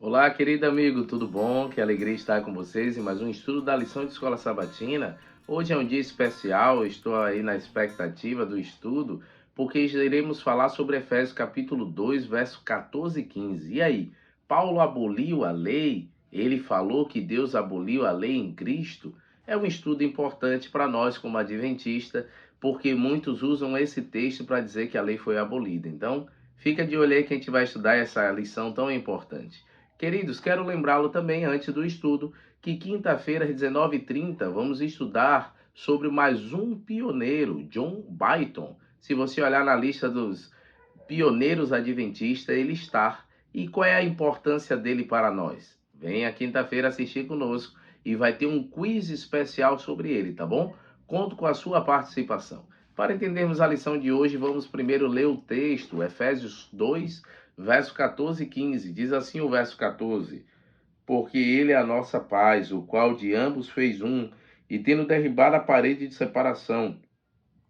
Olá, querido amigo, tudo bom? Que alegria estar com vocês em mais um estudo da lição de Escola Sabatina. Hoje é um dia especial, eu estou aí na expectativa do estudo, porque iremos falar sobre Efésios capítulo 2, verso 14 e 15. E aí, Paulo aboliu a lei? Ele falou que Deus aboliu a lei em Cristo? É um estudo importante para nós como adventista, porque muitos usam esse texto para dizer que a lei foi abolida. Então, fica de olho aí que a gente vai estudar essa lição tão importante. Queridos, quero lembrá-lo também, antes do estudo, que quinta-feira, às 19h30, vamos estudar sobre mais um pioneiro, John Byton. Se você olhar na lista dos pioneiros adventistas, ele está. E qual é a importância dele para nós? Venha quinta-feira assistir conosco e vai ter um quiz especial sobre ele, tá bom? Conto com a sua participação. Para entendermos a lição de hoje, vamos primeiro ler o texto, Efésios 2, verso 14 e 15. Diz assim o verso 14: Porque ele é a nossa paz, o qual de ambos fez um, e tendo derribado a parede de separação,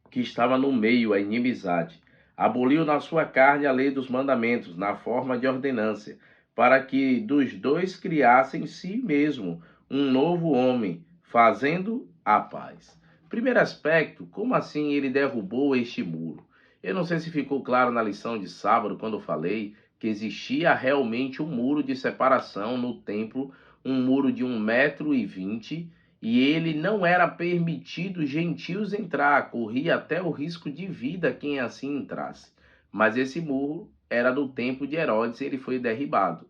que estava no meio, a inimizade, aboliu na sua carne a lei dos mandamentos, na forma de ordenância, para que dos dois criasse em si mesmo um novo homem, fazendo a paz. Primeiro aspecto, como assim ele derrubou este muro? Eu não sei se ficou claro na lição de sábado, quando eu falei que existia realmente um muro de separação no templo, um muro de 1,20 m, e ele não era permitido gentios entrar, corria até o risco de vida quem assim entrasse. Mas esse muro era do tempo de Herodes e ele foi derribado.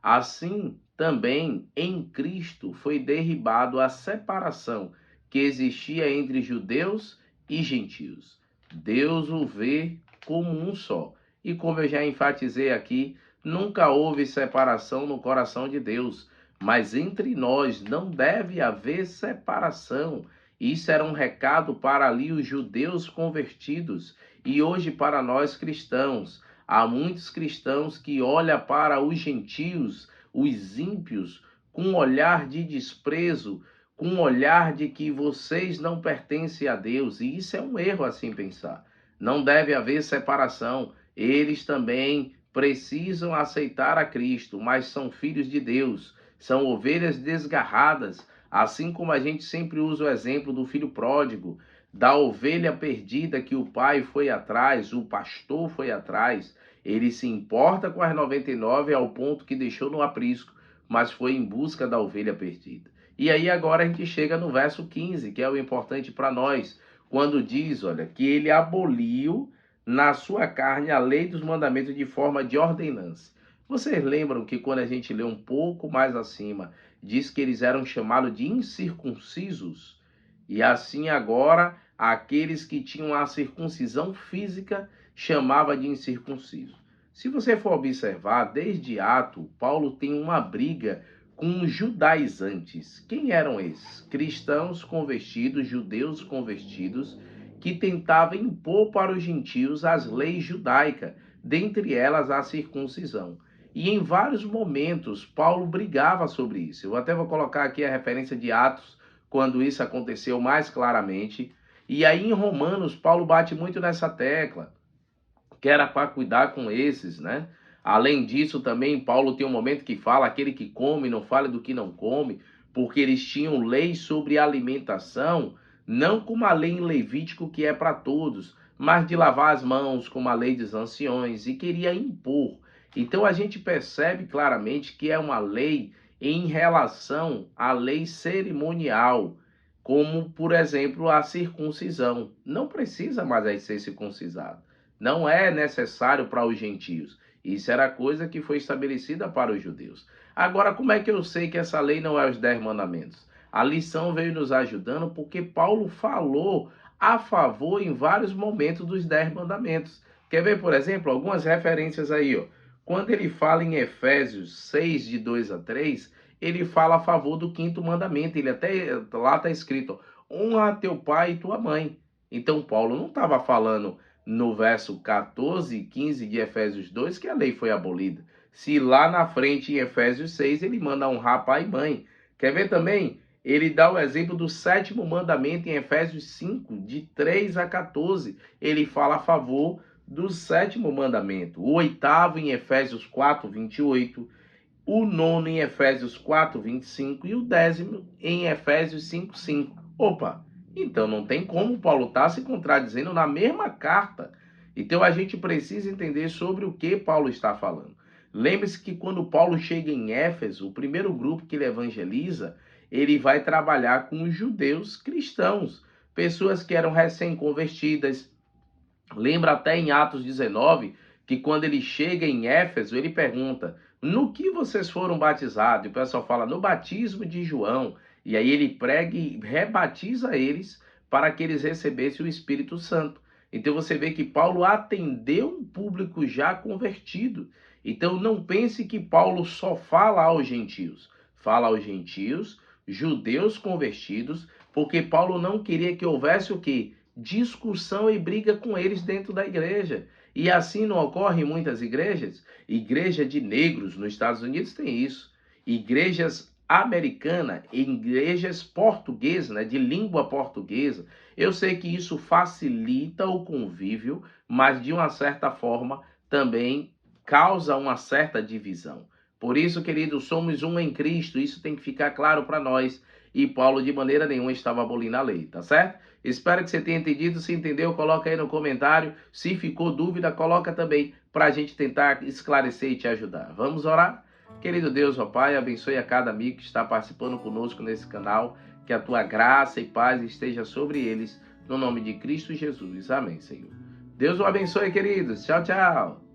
Assim, também em Cristo foi derribado a separação que existia entre judeus e gentios. Deus o vê como um só. E como eu já enfatizei aqui, nunca houve separação no coração de Deus. Mas entre nós não deve haver separação. Isso era um recado para ali os judeus convertidos e hoje para nós cristãos. Há muitos cristãos que olham para os gentios, os ímpios, com um olhar de desprezo, com um olhar de que vocês não pertencem a Deus. E isso é um erro assim pensar. Não deve haver separação. Eles também precisam aceitar a Cristo, mas são filhos de Deus. São ovelhas desgarradas, assim como a gente sempre usa o exemplo do filho pródigo, da ovelha perdida que o pai foi atrás, o pastor foi atrás. Ele se importa com as 99 ao ponto que deixou no aprisco, mas foi em busca da ovelha perdida. E aí agora a gente chega no verso 15, que é o importante para nós, quando diz, olha, que ele aboliu na sua carne a lei dos mandamentos de forma de ordenança. Vocês lembram que quando a gente lê um pouco mais acima, diz que eles eram chamados de incircuncisos? E assim agora, aqueles que tinham a circuncisão física, chamava de incircunciso. Se você for observar, desde Atos, Paulo tem uma briga com os judaizantes. Quem eram esses? Cristãos convertidos, judeus convertidos, que tentavam impor para os gentios as leis judaicas, dentre elas a circuncisão. E em vários momentos Paulo brigava sobre isso. Eu até vou colocar aqui a referência de Atos, quando isso aconteceu mais claramente. E aí em Romanos, Paulo bate muito nessa tecla, que era para cuidar com esses, né? Além disso, também Paulo tem um momento que fala: aquele que come, não fale do que não come, porque eles tinham lei sobre alimentação, não como a lei em Levítico, que é para todos, mas de lavar as mãos, como a lei dos anciões, e queria impor. Então a gente percebe claramente que é uma lei em relação à lei cerimonial, como, por exemplo, a circuncisão. Não precisa mais ser circuncisado. Não é necessário para os gentios. Isso era coisa que foi estabelecida para os judeus. Agora, como é que eu sei que essa lei não é os 10 mandamentos? A lição veio nos ajudando porque Paulo falou a favor em vários momentos dos 10 mandamentos. Quer ver, por exemplo, algumas referências aí, ó. Quando ele fala em Efésios 6, de 2 a 3, ele fala a favor do quinto mandamento. Ele até lá está escrito: honra teu pai e tua mãe. Então, Paulo não estava falando no verso 14 e 15 de Efésios 2 que a lei foi abolida. Se lá na frente, em Efésios 6, ele manda honrar pai e mãe. Quer ver também? Ele dá o exemplo do sétimo mandamento em Efésios 5, de 3 a 14. Ele fala a favor do sétimo mandamento. O oitavo em Efésios 4, 28. o nono em Efésios 4:25 e o 10º em Efésios 5:5. Opa, então não tem como Paulo estar se contradizendo na mesma carta. Então a gente precisa entender sobre o que Paulo está falando. Lembre-se que quando Paulo chega em Éfeso, o primeiro grupo que ele evangeliza, ele vai trabalhar com os judeus cristãos, pessoas que eram recém-convertidas. Lembra até em Atos 19 que quando ele chega em Éfeso, ele pergunta: no que vocês foram batizados? E o pessoal fala: no batismo de João. E aí ele prega e rebatiza eles para que eles recebessem o Espírito Santo. Então você vê que Paulo atendeu um público já convertido. Então não pense que Paulo só fala aos gentios. Fala aos gentios, judeus convertidos, porque Paulo não queria que houvesse o quê? Discussão e briga com eles dentro da igreja. E assim não ocorre em muitas igrejas. Igreja de negros nos Estados Unidos tem isso. Igrejas americanas, igrejas portuguesas, né, de língua portuguesa. Eu sei que isso facilita o convívio, mas de uma certa forma também causa uma certa divisão. Por isso, queridos, somos um em Cristo. Isso tem que ficar claro para nós. E Paulo de maneira nenhuma estava abolindo a lei, tá certo? Espero que você tenha entendido. Se entendeu, coloca aí no comentário. Se ficou dúvida, coloca também para a gente tentar esclarecer e te ajudar. Vamos orar? Querido Deus, ó Pai, abençoe a cada amigo que está participando conosco nesse canal. Que a tua graça e paz esteja sobre eles. No nome de Cristo Jesus. Amém, Senhor. Deus o abençoe, queridos. Tchau, tchau.